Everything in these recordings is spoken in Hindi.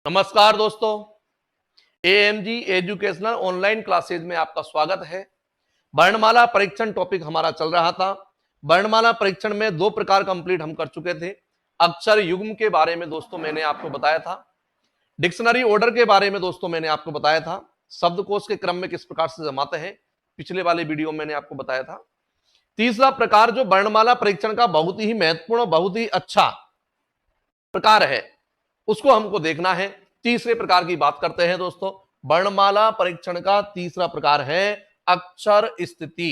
नमस्कार दोस्तों, एएमजी एजुकेशनल ऑनलाइन क्लासेज में आपका स्वागत है। वर्णमाला परीक्षण टॉपिक हमारा चल रहा था। वर्णमाला परीक्षण में दो प्रकार कंप्लीट हम कर चुके थे। अक्षर युग्म के बारे में दोस्तों मैंने आपको बताया था। डिक्शनरी ऑर्डर के बारे में दोस्तों मैंने आपको बताया था। शब्दकोश के क्रम में किस प्रकार से जमाते हैं, पिछले वाले वीडियो में मैंने आपको बताया था। तीसरा प्रकार जो वर्णमाला परीक्षण का बहुत ही महत्वपूर्ण, बहुत ही अच्छा प्रकार है, उसको हमको देखना है। तीसरे प्रकार की बात करते हैं दोस्तों। वर्णमाला परीक्षण का तीसरा प्रकार है अक्षर स्थिति।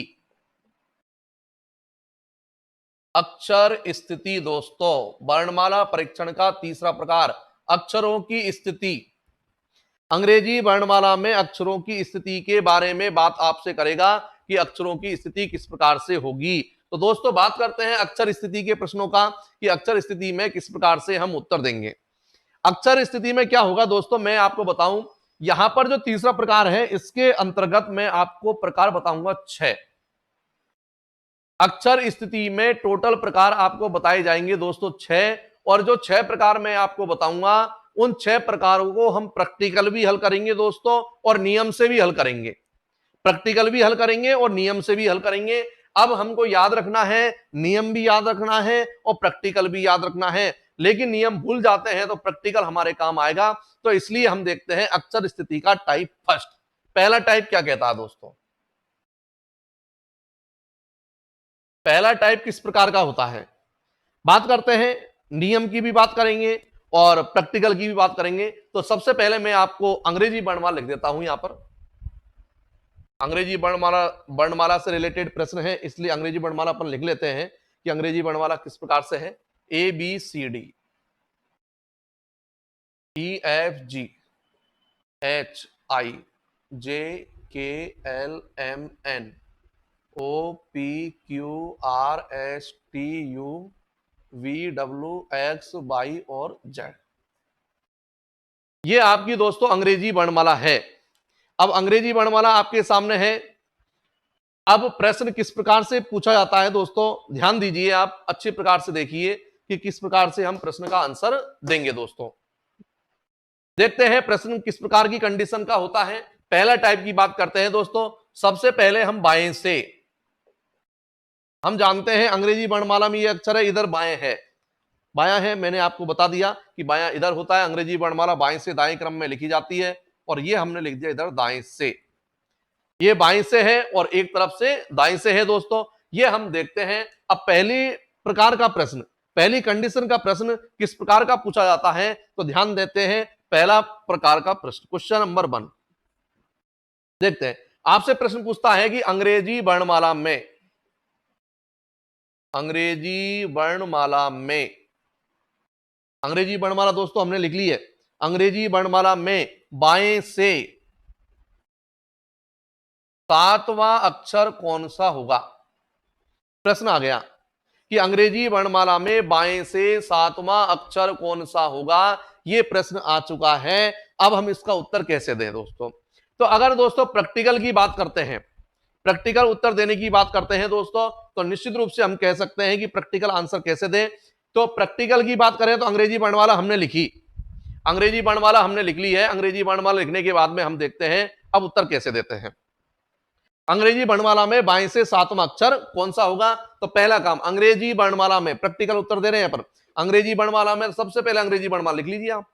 अक्षर स्थिति दोस्तों, वर्णमाला परीक्षण का तीसरा प्रकार अक्षरों की स्थिति। अंग्रेजी वर्णमाला में अक्षरों की स्थिति के बारे में बात आपसे करेगा कि अक्षरों की स्थिति किस प्रकार से होगी। तो दोस्तों बात करते हैं अक्षर स्थिति के प्रश्नों का कि अक्षर स्थिति में किस प्रकार से हम उत्तर देंगे। अक्षर स्थिति में क्या होगा दोस्तों, मैं आपको बताऊं। यहां पर जो तीसरा प्रकार है इसके अंतर्गत मैं आपको प्रकार बताऊंगा 6। अक्षर स्थिति में टोटल प्रकार आपको बताए जाएंगे दोस्तों 6। और जो 6 प्रकार मैं आपको बताऊंगा उन 6 प्रकारों को हम प्रैक्टिकल भी हल करेंगे दोस्तों और नियम से भी हल करेंगे। प्रैक्टिकल भी हल करेंगे और नियम से भी हल करेंगे। अब हमको याद रखना है, नियम भी याद रखना है और प्रैक्टिकल भी याद रखना है। लेकिन नियम भूल जाते हैं तो प्रैक्टिकल हमारे काम आएगा। तो इसलिए हम देखते हैं अक्षर स्थिति का टाइप फर्स्ट। पहला टाइप क्या कहता है दोस्तों? पहला टाइप किस प्रकार का होता है? बात करते हैं, नियम की भी बात करेंगे और प्रैक्टिकल की भी बात करेंगे। तो सबसे पहले मैं आपको अंग्रेजी वर्णमाला लिख देता हूं। यहां पर अंग्रेजी वर्णमाला से रिलेटेड प्रश्न है, इसलिए अंग्रेजी वर्णमाला अपन लिख लेते हैं कि अंग्रेजी वर्णमाला किस प्रकार से है। A B C D E F G H I J K L M N O P Q R S T U V W X Y और जेड। ये आपकी दोस्तों अंग्रेजी वर्णमाला है। अब अंग्रेजी वर्णमाला आपके सामने है। अब प्रश्न किस प्रकार से पूछा जाता है दोस्तों, ध्यान दीजिए, आप अच्छे प्रकार से देखिए कि किस प्रकार से हम प्रश्न का आंसर देंगे। दोस्तों देखते हैं प्रश्न किस प्रकार की कंडीशन का होता है। पहला टाइप की बात करते हैं दोस्तों। सबसे पहले हम बाएं से, हम जानते हैं अंग्रेजी वर्णमाला में ये अक्षर है, इधर बाएं है, बायां है। मैंने आपको बता दिया कि बायां इधर होता है। अंग्रेजी वर्णमाला बाएं से दाएं क्रम में लिखी जाती है और ये हमने लिख दिया इधर दाएं से। ये बाएं से है और एक तरफ से दाएं से है दोस्तों। ये हम देखते हैं। अब पहली प्रकार का प्रश्न, पहली कंडीशन का प्रश्न किस प्रकार का पूछा जाता है, तो ध्यान देते हैं। पहला प्रकार का प्रश्न, क्वेश्चन नंबर 1 देखते हैं। आपसे प्रश्न पूछता है कि अंग्रेजी वर्णमाला में, अंग्रेजी वर्णमाला में, अंग्रेजी वर्णमाला दोस्तों हमने लिख ली है। अंग्रेजी वर्णमाला में बाएं से 7वां अक्षर कौन सा होगा? प्रश्न आ गया कि अंग्रेजी वर्णमाला में बाएं से 7वां अक्षर कौन सा होगा। यह प्रश्न आ चुका है। अब हम इसका उत्तर कैसे दें दोस्तों? तो अगर दोस्तों प्रैक्टिकल की बात करते हैं, प्रैक्टिकल उत्तर देने की बात करते हैं दोस्तों, तो निश्चित रूप से हम कह सकते हैं कि प्रैक्टिकल आंसर कैसे दें। तो प्रैक्टिकल की बात करें तो अंग्रेजी वर्णमाला हमने लिखी, अंग्रेजी वर्णमाला हमने लिख ली है। अंग्रेजी वर्णमाला लिखने के बाद में हम देखते हैं अब उत्तर कैसे देते हैं। अंग्रेजी वर्णमाला में बाएं से 7वां अक्षर कौन सा होगा? तो पहला काम, अंग्रेजी वर्णमाला में प्रैक्टिकल उत्तर दे रहे हैं पर अंग्रेजी वर्णमाला में सबसे पहले अंग्रेजी वर्णमाला लिख लीजिए आप।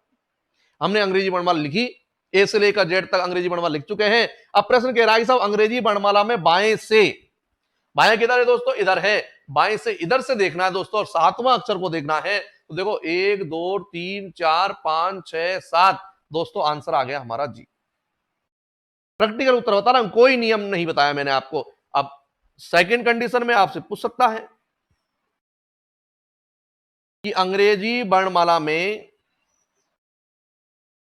हमने अंग्रेजी वर्णमाला लिखी, ए से लेकर जेड तक अंग्रेजी वर्णमाला लिख चुके हैं। अब प्रश्न कह रहा है साहब अंग्रेजी वर्णमाला में बाएं से, बाएं किधर है दोस्तों? इधर है। बाएं से इधर से देखना है दोस्तों और 7वां अक्षर को देखना है। तो देखो 1 2 3 4 5 6 7 दोस्तों आंसर आ गया हमारा जी। प्रैक्टिकल उत्तर बता रहा हूं, कोई नियम नहीं बताया मैंने आपको। अब सेकंड कंडीशन में आपसे पूछ सकता है कि अंग्रेजी वर्णमाला में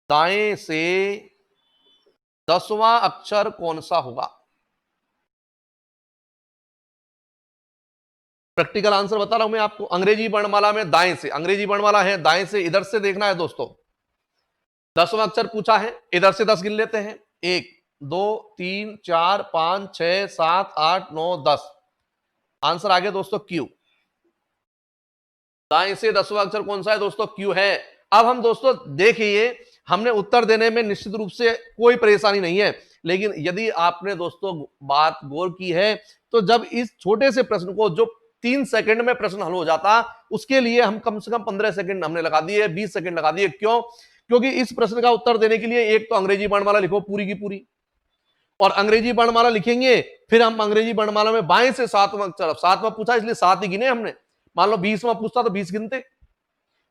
दाएं से 10वां अक्षर कौन सा होगा? प्रैक्टिकल आंसर बता रहा हूं मैं आपको। अंग्रेजी वर्णमाला में दाएं से, अंग्रेजी वर्णमाला है दाएं से, इधर से देखना है दोस्तों। 10वां अक्षर पूछा है, इधर से 10 गिन लेते हैं। 1 2 3 4 5 6 7 8 9 10। आंसर आ गया दोस्तों क्यू। दाएं से 10वां अक्षर कौन सा है दोस्तों? क्यू है। अब हम दोस्तों देखिए हमने उत्तर देने में निश्चित रूप से कोई परेशानी नहीं है, लेकिन यदि आपने दोस्तों बात गौर की है तो जब इस छोटे से प्रश्न को जो 3 सेकंड में प्रश्न हल हो जाता, उसके लिए हम कम से कम 15 सेकंड हमने लगा दिए, 20 सेकंड लगा दिए। क्यों? क्योंकि इस प्रश्न का उत्तर देने के लिए एक तो अंग्रेजी वर्णमाला लिखो पूरी की पूरी, और अंग्रेजी वर्णमाला लिखेंगे, फिर हम अंग्रेजी वर्णमाला में बाएं से सातवां अक्षर, सातवां पूछा इसलिए 7 ही गिने हमने। मान लो 20वां पूछता तो 20 गिनते,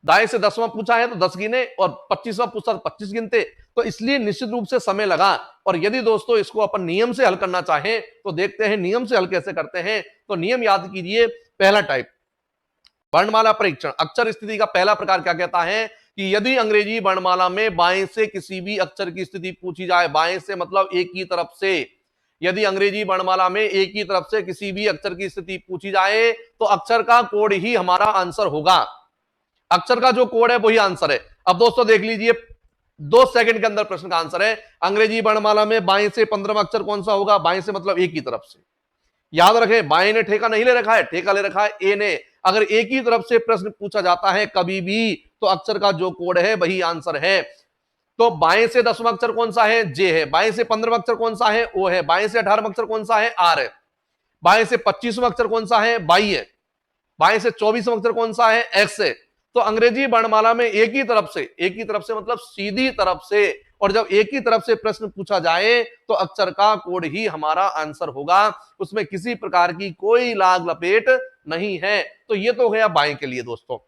दाएं से 10वां पूछा है तो 10 गिने, और 25वां पूछता तो 25 गिनते। तो इसलिए निश्चित रूप से समय लगा। और यदि दोस्तों इसको अपन नियम से हल करना चाहें तो देखते हैं नियम से हल कैसे करते हैं। तो नियम याद कीजिए, पहला टाइप वर्णमाला परीक्षण, अक्षर स्थिति का पहला प्रकार क्या कहता है कि यदि अंग्रेजी वर्णमाला में बाएं से किसी भी अक्षर की स्थिति पूछी जाए, बाएं से मतलब एक ही तरफ से, यदि अंग्रेजी वर्णमाला में एक ही तरफ से किसी भी अक्षर की स्थिति पूछी जाए तो अक्षर का कोड ही हमारा आंसर होगा। अक्षर का जो कोड है वही आंसर है। अब दोस्तों देख लीजिए, 2 सेकंड के अंदर प्रश्न का आंसर है। अंग्रेजी वर्णमाला में बाएं से 15वां अक्षर कौन सा होगा? बाएं से मतलब एक ही तरफ से। याद रखें, बाएं ने ठेका नहीं ले रखा है, ठेका ले रखा है ए ने। अगर एक ही तरफ से प्रश्न पूछा जाता है कभी भी तो अक्षर का जो कोड है वही आंसर है। तो बाएं से 10वां अक्षर कौन सा है? जे है। बाएं से 15वां अक्षर कौन सा है? ओ है। बाएं से 18वां अक्षर कौन सा है? आर है। बाएं से 25वां अक्षर कौन सा है? बाई है। बाएं से 24वां अक्षर कौन सा है? एक्स है। तो अंग्रेजी वर्णमाला में एक ही तरफ से मतलब सीधी तरफ से, और जब एक ही तरफ से प्रश्न पूछा जाए तो अक्षर का कोड ही हमारा आंसर होगा, उसमें किसी प्रकार की कोई लाग लपेट नहीं है। तो ये तो गया बाएं के लिए दोस्तों।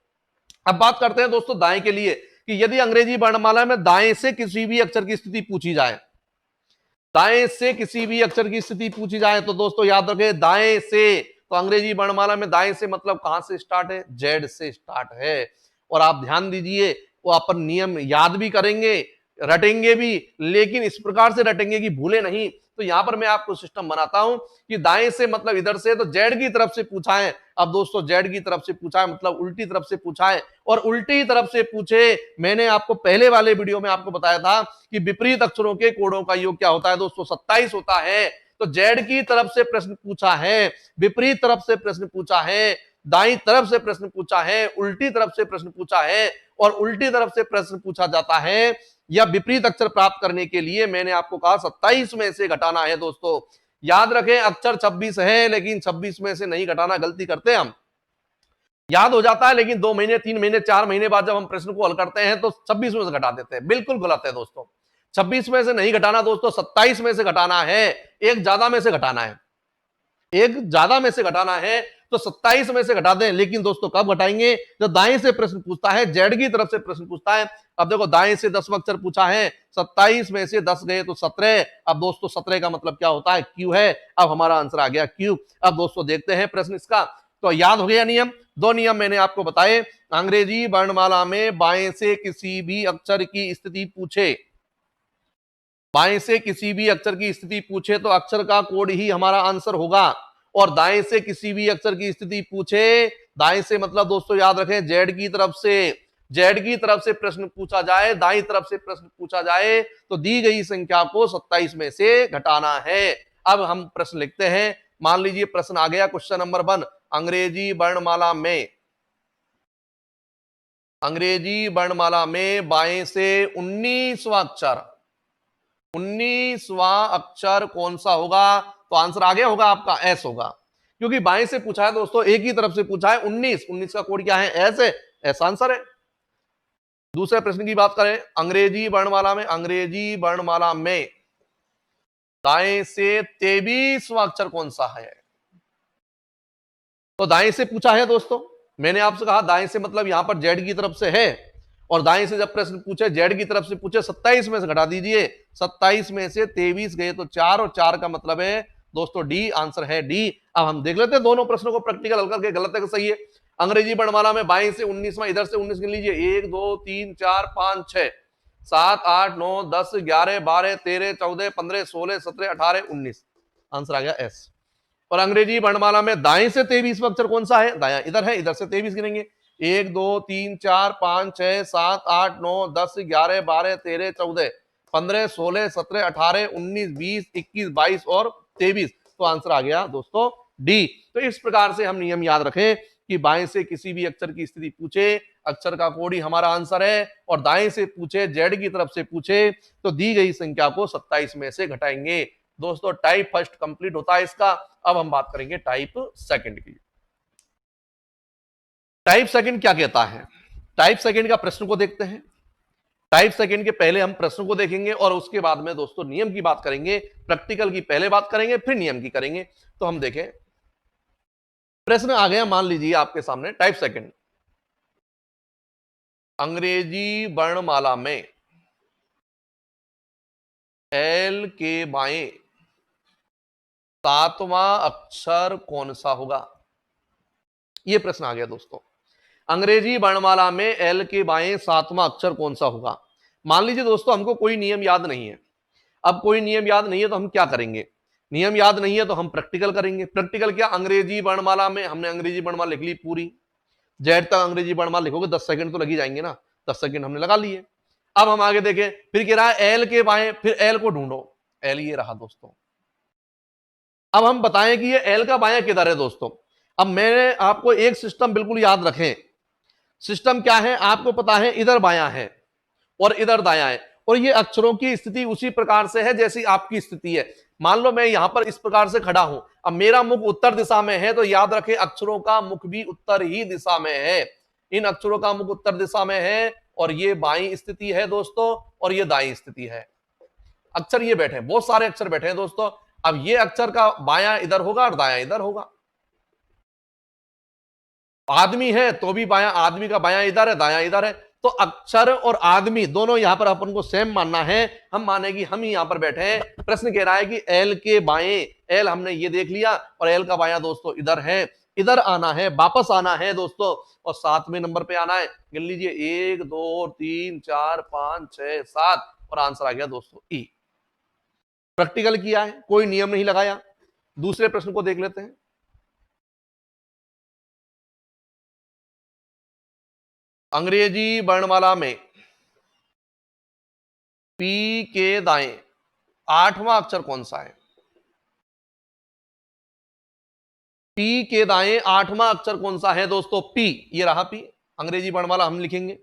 अब बात करते हैं दोस्तों दाएं के लिए, कि यदि अंग्रेजी वर्णमाला में दाएं से किसी भी अक्षर की स्थिति पूछी जाए, दाएं से किसी भी अक्षर की स्थिति पूछी जाए तो दोस्तों याद रखें, दाएं से, तो अंग्रेजी वर्णमाला में दाएं से मतलब कहां से स्टार्ट है? जेड से स्टार्ट है। और आप ध्यान दीजिए, वो अपन नियम याद भी करेंगे, रटेंगे भी, लेकिन इस प्रकार से रटेंगे कि भूले नहीं। तो यहां पर मैं आपको सिस्टम बनाता हूं कि दाएं से मतलब इधर से, तो जेड की तरफ से पूछा है। अब दोस्तों जेड की तरफ से पूछा है मतलब उल्टी तरफ से पूछा है, और उल्टी तरफ से पूछे, मैंने आपको पहले वाले वीडियो में आपको बताया था कि विपरीत अक्षरों के कोडों का योग क्या होता है दोस्तों? 27 होता है। तो जेड की तरफ से प्रश्न पूछा है, विपरीत तरफ से प्रश्न पूछा है, दाई तरफ से प्रश्न पूछा है, उल्टी तरफ से प्रश्न पूछा है, और उल्टी तरफ से प्रश्न पूछा जाता है या विपरीत अक्षर प्राप्त करने के लिए मैंने आपको कहा 27 में से घटाना है दोस्तों। याद रखें, अक्षर 26 है लेकिन 26 में से नहीं घटाना, गलती करते हैं हम। याद हो जाता है लेकिन 2 महीने 3 महीने 4 महीने बाद जब हम प्रश्न को हल करते हैं तो 26 में से घटा देते हैं। बिल्कुल गलत है दोस्तों, 26 में से नहीं घटाना दोस्तों, 27 में से घटाना है। एक ज्यादा में से घटाना है, एक ज्यादा में से घटाना है, तो 27 में से घटा दें। लेकिन दोस्तों कब घटाएंगे? जब दाएं से प्रश्न पूछता है, जेड की तरफ से प्रश्न पूछता है। अब देखो दाएं से 10वां अक्षर पूछा है, 27 में से 10 गए तो 17। अब दोस्तों 17 का मतलब क्या होता है? क्यू है। अब हमारा आंसर आ गया क्यू। अब दोस्तों देखते हैं प्रश्न इसका। तो याद हो गया नियम, 2 नियम मैंने आपको बताए। अंग्रेजी वर्णमाला में बाएं से किसी भी अक्षर की स्थिति पूछे, बाएं से किसी भी अक्षर की स्थिति पूछे तो अक्षर का कोड ही हमारा आंसर होगा। और दाएं से किसी भी अक्षर की स्थिति पूछे, दाएं से मतलब दोस्तों याद रखें जेड की तरफ से, जेड की तरफ से प्रश्न पूछा जाए, दाई तरफ से प्रश्न पूछा जाए तो दी गई संख्या को 27 में से घटाना है। अब हम प्रश्न लिखते हैं। मान लीजिए प्रश्न आ गया क्वेश्चन नंबर 1, अंग्रेजी वर्णमाला में, अंग्रेजी वर्णमाला में बाएं से 19वां अक्षर, 19वां अक्षर कौन सा होगा? तो आंसर आ गया होगा आपका, एस होगा। क्योंकि बाएं से पूछा है दोस्तों, एक ही तरफ से पूछा है, 19 का कोड क्या है? एस है। एस आंसर है। दूसरे प्रश्न की बात करें, अंग्रेजी वर्णमाला में, अंग्रेजी वर्णमाला में दाएं से 23वां अक्षर कौन सा है? तो दाएं से पूछा है दोस्तों, मैंने आपसे कहा दाएं से मतलब यहां पर जेड की तरफ से है, और दाएं से जब प्रश्न पूछे, जेड की तरफ से पूछे, 27 में से घटा दीजिए, 27 में से 23 गए तो 4, और 4 का मतलब है दोस्तों डी, आंसर है डी। अब हम देख लेते हैं दोनों प्रश्नों को प्रैक्टिकल हल करके, गलत है कि सही है। अंग्रेजी वर्णमाला में बाएं से 19वां, इधर से 19 गिन लीजिए, 1 2 3 4 5 6 7 8 9 10 11 12 13 14 15 16 17 18 19, आंसर आ गया एस। और अंग्रेजी वर्णमाला में दाएं से 23वां अक्षर कौन सा है? दाया इधर है, इधर से 23 गिनेंगे, 1 2 3 4 5 6 7 8 9 10 11 12 13 14 15 16 17 18 19 20 21 22 और 23, तो आंसर आ गया दोस्तों डी। तो इस प्रकार से हम नियम याद रखें कि बाएं से किसी भी अक्षर की स्थिति पूछे, अक्षर का कोड ही हमारा आंसर है। और दाएं से पूछे, जेड की तरफ से पूछे तो दी गई संख्या को 27 में से घटाएंगे। दोस्तों टाइप फर्स्ट कंप्लीट होता है इसका। अब हम बात करेंगे टाइप सेकंड की। टाइप सेकंड क्या कहता है? टाइप सेकंड का प्रश्न को देखते हैं। टाइप सेकंड के पहले हम प्रश्न को देखेंगे और उसके बाद में दोस्तों नियम की बात करेंगे। प्रैक्टिकल की पहले बात करेंगे, फिर नियम की करेंगे। तो हम देखें, प्रश्न आ गया, मान लीजिए आपके सामने टाइप सेकंड। अंग्रेजी वर्णमाला में एल के बाएं 7वां अक्षर कौन सा होगा? यह प्रश्न आ गया दोस्तों। अंग्रेजी वर्णमाला में एल के बाएं 7वां अक्षर कौन सा होगा? मान लीजिए दोस्तों हमको कोई नियम याद नहीं है। अब कोई नियम याद नहीं है तो हम क्या करेंगे? नियम याद नहीं है तो हम प्रैक्टिकल करेंगे। प्रैक्टिकल क्या? अंग्रेजी वर्णमाला में हमने अंग्रेजी वर्णमाला लिख ली पूरी, जेड तक अंग्रेजी वर्णमाला लिखोगे 10 सेकंड तो लगी जाएंगे ना, 10 सेकंड हमने लगा लिए। अब हम आगे देखें, फिर कह रहा है एल के बाएं, फिर एल को ढूंढो। एल ये रहा दोस्तों। अब हम बताएं कि ये एल का बायां किधर है दोस्तों। अब मैंने आपको एक सिस्टम बिल्कुल याद रखें। सिस्टम क्या है आपको पता है, इधर बायां है और इधर दायां है, और ये अक्षरों की स्थिति उसी प्रकार से है जैसी आपकी स्थिति है। मान लो मैं यहां पर इस प्रकार से खड़ा हूं, अब मेरा मुख उत्तर दिशा में है तो याद रखें अक्षरों का मुख भी उत्तर ही दिशा में है। इन अक्षरों का मुख उत्तर दिशा में है और ये बाईं स्थिति है दोस्तों, और ये दाईं स्थिति है। अक्षर ये बैठे हैं, बहुत सारे अक्षर बैठे हैं दोस्तों। अब ये अक्षर का बायां इधर होगा और दायां इधर होगा। आदमी है तो भी बायां, आदमी का बायां इधर है, दायां इधर है। तो अक्षर और आदमी दोनों यहां पर अपन को सेम मानना है। हम माने कि हम ही यहां पर बैठे हैं। प्रश्न कह रहा है कि एल के बाएं, एल हमने ये देख लिया और एल का बायां दोस्तों इधर है। इधर आना है, वापस आना है दोस्तों, और 7वें नंबर पे आना है। गिन लीजिए 1 2 3 4 5 6 7, और आंसर आ गया दोस्तों ई। प्रैक्टिकल किया है, कोई नियम नहीं लगाया। दूसरे प्रश्न को देख लेते हैं। अंग्रेजी वर्णमाला में पी के दाएं 8वां अक्षर कौन सा है? पी के दाएं 8वां अक्षर कौन सा है दोस्तों? पी, ये रहा पी। अंग्रेजी वर्णमाला हम लिखेंगे,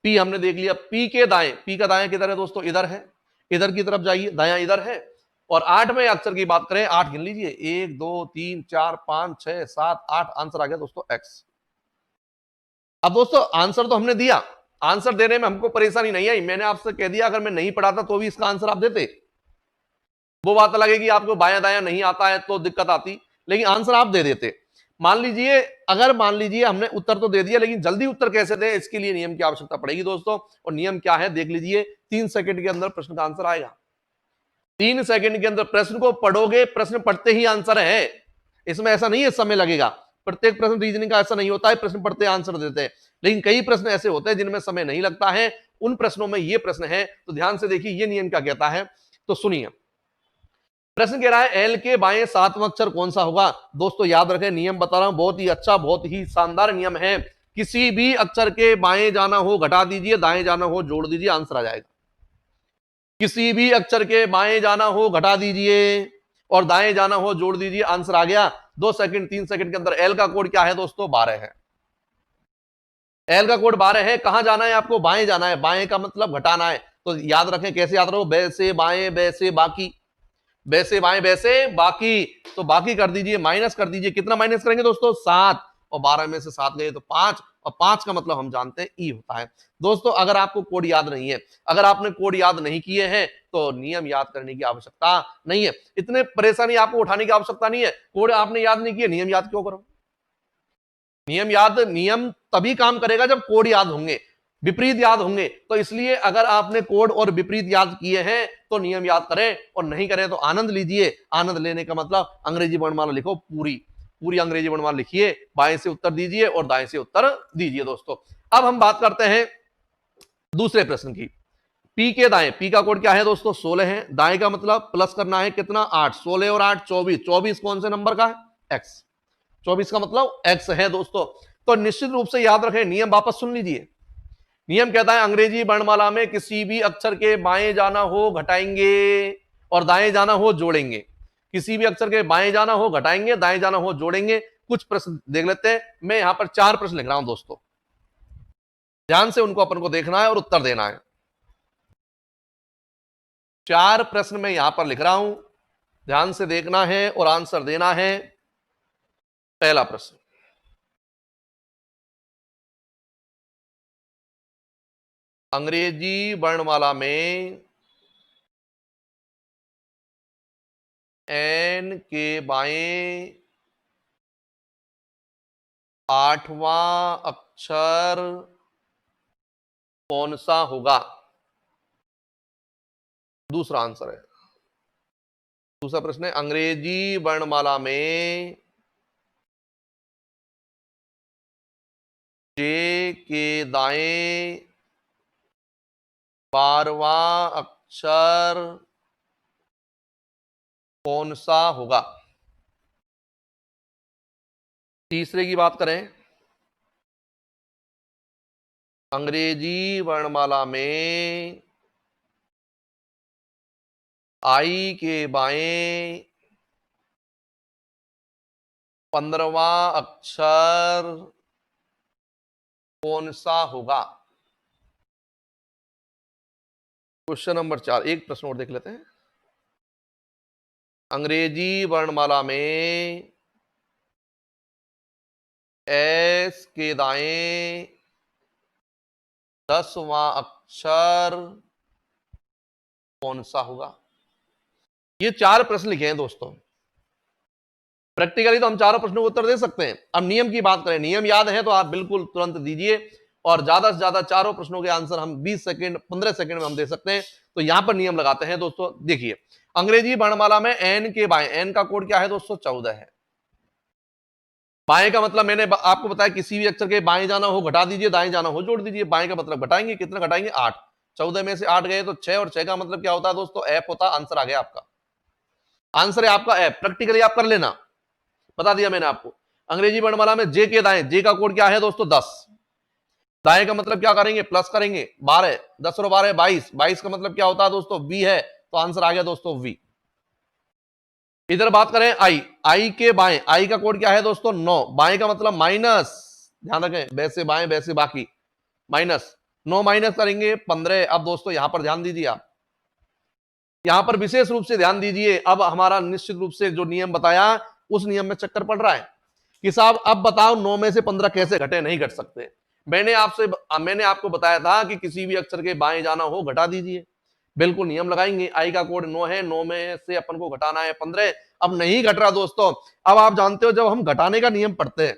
पी हमने देख लिया। पी के दाएं, पी का दाएं किधर है दोस्तों? इधर है। इधर की तरफ जाइए, दायां इधर है। और 8वें अक्षर की बात करें, 8 गिन लीजिए 1 2 3 4 5 6 7 8, आंसर आ गया दोस्तों एक्स। अब दोस्तों आंसर तो हमने दिया, आंसर देने में हमको परेशानी नहीं आई। मैंने आपसे कह दिया अगर मैं नहीं पढ़ाता तो भी इसका आंसर आप देते। वो बात अलग है कि आपको बायां दायां नहीं आता है तो दिक्कत आती, लेकिन आंसर आप दे देते। मान लीजिए, अगर मान लीजिए हमने उत्तर तो दे दिया, लेकिन जल्दी उत्तर कैसे दें इसके लिए नियम की आवश्यकता पड़ेगी दोस्तों। और नियम क्या है देख लीजिए, 3 सेकंड के अंदर प्रश्न का आंसर आएगा। 3 सेकंड के अंदर प्रश्न को पढ़ोगे, प्रश्न पढ़ते ही आंसर है। इसमें ऐसा नहीं है समय लगेगा। प्रत्येक प्रश्न रीजनिंग का ऐसा नहीं होता है प्रश्न पढ़ते आंसर देते हैं, लेकिन कई प्रश्न ऐसे होते हैं जिनमें समय नहीं लगता है। उन प्रश्नों में ये प्रश्न है, तो ध्यान से देखिए ये नियम क्या कहता है। तो सुनिए, प्रश्न कह रहा है एल के बाएं 7वां अक्षर कौन सा होगा? दोस्तों याद रखें, नियम बता रहा हूं, बहुत ही अच्छा, बहुत ही शानदार नियम है। किसी भी अक्षर के बाएं जाना हो घटा दीजिए, दाएं जाना हो जोड़ दीजिए, आंसर आ जाएगा। किसी भी अक्षर के बाएं जाना हो घटा दीजिए और दाएं जाना हो जोड़ दीजिए, आंसर आ गया। 2 सेकंड 3 सेकंड के अंदर। एल का कोड क्या है दोस्तों? 12 है। एल का कोड 12 है। कहां जाना है आपको? बाएं जाना है। बाएं का मतलब घटाना है। तो याद रखें, कैसे याद रखो? वैसे बाएं, वैसे बाकी, वैसे बाएं, वैसे बाकी। तो बाकी कर दीजिए, माइनस कर दीजिए। कितना माइनस करेंगे दोस्तों? 7, और 12 में से 7 गए तो 5, और 5 का मतलब हम जानते हैं ई होता है। दोस्तों अगर आपको कोड याद नहीं है, अगर आपने कोड याद नहीं किए हैं, तो नियम याद करने की आवश्यकता नहीं है। इतने परेशानी आपको उठाने की आवश्यकता नहीं है। कोड आपने याद नहीं किए, नियम याद क्यों करो? नियम तभी काम करेगा जब कोड याद होंगे, विपरीत याद होंगे। तो इसलिए अगर आपने कोड और विपरीत याद किए हैं तो नियम याद करें, और नहीं करें तो आनंद लीजिए। आनंद लेने का मतलब अंग्रेजी वर्णमाला लिखो, पूरी पूरी अंग्रेजी वर्णमाला लिखिए, बाएं से उत्तर दीजिए और दाएं से उत्तर दीजिए दोस्तों। अब हम बात करते हैं दूसरे प्रश्न की। पी के दाएं, पी का कोड क्या है दोस्तों? 16 है। दाएं का मतलब प्लस करना है, कितना? 8। 16 और 8 24। 24 कौन से नंबर का है? एक्स। 24 का मतलब एक्स है दोस्तों। तो निश्चित रूप से याद रखें, नियम वापस सुन लीजिए। नियम कहता है अंग्रेजी वर्णमाला में किसी भी अक्षर के बाएं जाना हो घटाएंगे और दाएं जाना हो जोड़ेंगे। किसी भी अक्षर के बाएं जाना हो घटाएंगे, दाएं जाना हो जोड़ेंगे। कुछ प्रश्न देख लेते हैं। मैं यहां पर 4 प्रश्न लिख रहा हूं दोस्तों। ध्यान से उनको अपन को देखना है और उत्तर देना है। 4 प्रश्न मैं यहां पर लिख रहा हूं, ध्यान से देखना है और आंसर देना है। पहला प्रश्न, अंग्रेजी वर्णमाला में एन के बाएं 8वां अक्षर कौन सा होगा? दूसरा आंसर है। दूसरा प्रश्न है, अंग्रेजी वर्णमाला में जे के दाएं 12वां अक्षर कौन सा होगा? तीसरे की बात करें, अंग्रेजी वर्णमाला में आई के बाएं 15वां अक्षर कौन सा होगा? क्वेश्चन नंबर 4, एक प्रश्न और देख लेते हैं। अंग्रेजी वर्णमाला में एस के दाएं 10वां अक्षर कौन सा होगा? ये 4 प्रश्न लिखे हैं दोस्तों। प्रैक्टिकली तो हम चारों प्रश्नों को उत्तर दे सकते हैं। अब नियम की बात करें, नियम याद है तो आप बिल्कुल तुरंत दीजिए, और ज्यादा से ज्यादा चारों प्रश्नों के आंसर हम 20 सेकंड 15 सेकंड में हम दे सकते हैं। तो यहां पर नियम लगाते हैं दोस्तों। देखिए, अंग्रेजी वर्णमाला में एन के बाएं, एन का कोड क्या है दोस्तों? 14 है। बाएं का मतलब मैंने आपको बताया, किसी भी अक्षर के बाएं जाना हो घटा दीजिए, दाएं जाना हो जोड़ दीजिए। बाएं का मतलब घटाएंगे, कितना घटाएंगे? 8। 14 में से 8 गए तो 6, और 6 का मतलब क्या होता है दोस्तों? एफ होता। आंसर आ गया आपका, आंसर है आपका एफ। प्रैक्टिकली आप कर लेना, बता दिया मैंने आपको। अंग्रेजी वर्णमाला में जे के दाएं, जे का कोड क्या है दोस्तों? 10। दाएं का मतलब क्या करेंगे? प्लस करेंगे। 12, 10 और 12 22। 22 का मतलब क्या होता है दोस्तों? वी है, तो आंसर आ गया दोस्तों वी। इधर बात करें आई, आई के बाएं, आई का कोड क्या है दोस्तों? 9। बाएं का मतलब माइनस, ध्यान रखें, वैसे बाएं वैसे बाकी, माइनस 9 माइनस करेंगे 15। अब दोस्तों यहां पर ध्यान दीजिए, आप यहां पर विशेष रूप से ध्यान दीजिए। अब हमारा निश्चित रूप से जो नियम बताया उस नियम में चक्कर पड़ रहा है कि साहब अब बताओ 9 में से 15 कैसे घटे? नहीं घट सकते। मैंने आपको बताया था कि किसी भी अक्षर के बाएं जाना हो घटा दीजिए। बिल्कुल नियम लगाएंगे। आई का कोड 9 है, 9 में से अपन को घटाना है 15। अब नहीं घट रहा दोस्तों। अब आप जानते हो, जब हम घटाने का नियम पढ़ते हैं,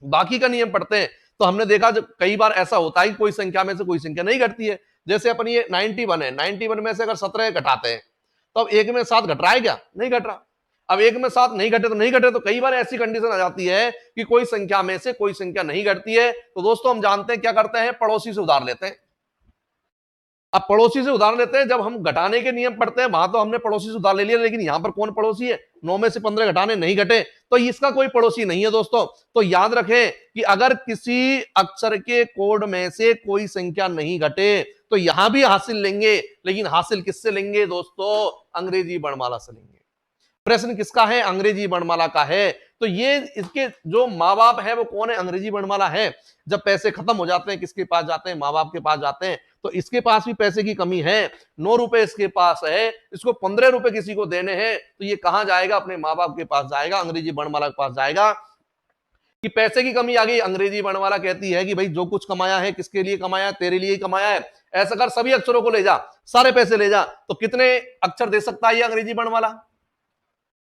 बाकी का नियम पढ़ते हैं, तो हमने देखा जब कई बार ऐसा होता है कि कोई संख्या में से कोई संख्या नहीं घटती है। जैसे अपन ये 91 है, 91 में से अगर 17 घटाते हैं तो अब 1 में 7 घट रहा है क्या? नहीं घट रहा। अब 1 में 7 नहीं घटे तो नहीं घटे। तो कई बार ऐसी कंडीशन आ जाती है कि कोई संख्या में से कोई संख्या नहीं घटती है, तो दोस्तों हम जानते हैं क्या करते हैं? पड़ोसी से उधार लेते हैं। अब पड़ोसी से उधार लेते हैं, जब हम घटाने के नियम पढ़ते हैं वहां तो हमने पड़ोसी से उधार ले लिया, लेकिन यहां पर कौन पड़ोसी है? 9 में से 15 घटाने नहीं घटे, तो इसका कोई पड़ोसी नहीं है दोस्तों। तो याद रखें कि अगर किसी अक्षर के कोड में से कोई संख्या नहीं घटे तो यहां भी हासिल लेंगे, लेकिन हासिल किससे लेंगे दोस्तों? अंग्रेजी वर्णमाला से लेंगे। प्रश्न किसका है? अंग्रेजी वर्णमाला का है। तो ये इसके जो माँ बाप है वो कौन है? अंग्रेजी वर्णमाला है। जब पैसे खत्म हो जाते हैं किसके पास जाते हैं? माँ बाप के पास जाते हैं। तो इसके पास भी पैसे की कमी है, 9 रुपए इसके पास है, इसको 15 रुपए किसी को देने हैं, तो ये कहां जाएगा? अपने माँ बाप के पास जाएगा, अंग्रेजी वर्णमाला के पास जाएगा। कि पैसे की कमी आ गई, अंग्रेजी वर्णमाला कहती है कि भाई जो कुछ कमाया है किसके लिए कमाया? तेरे लिए ही कमाया है। ऐसा कर, सभी अक्षरों को ले जा, सारे पैसे ले जा। तो कितने अक्षर दे सकता है ये अंग्रेजी वर्णमाला?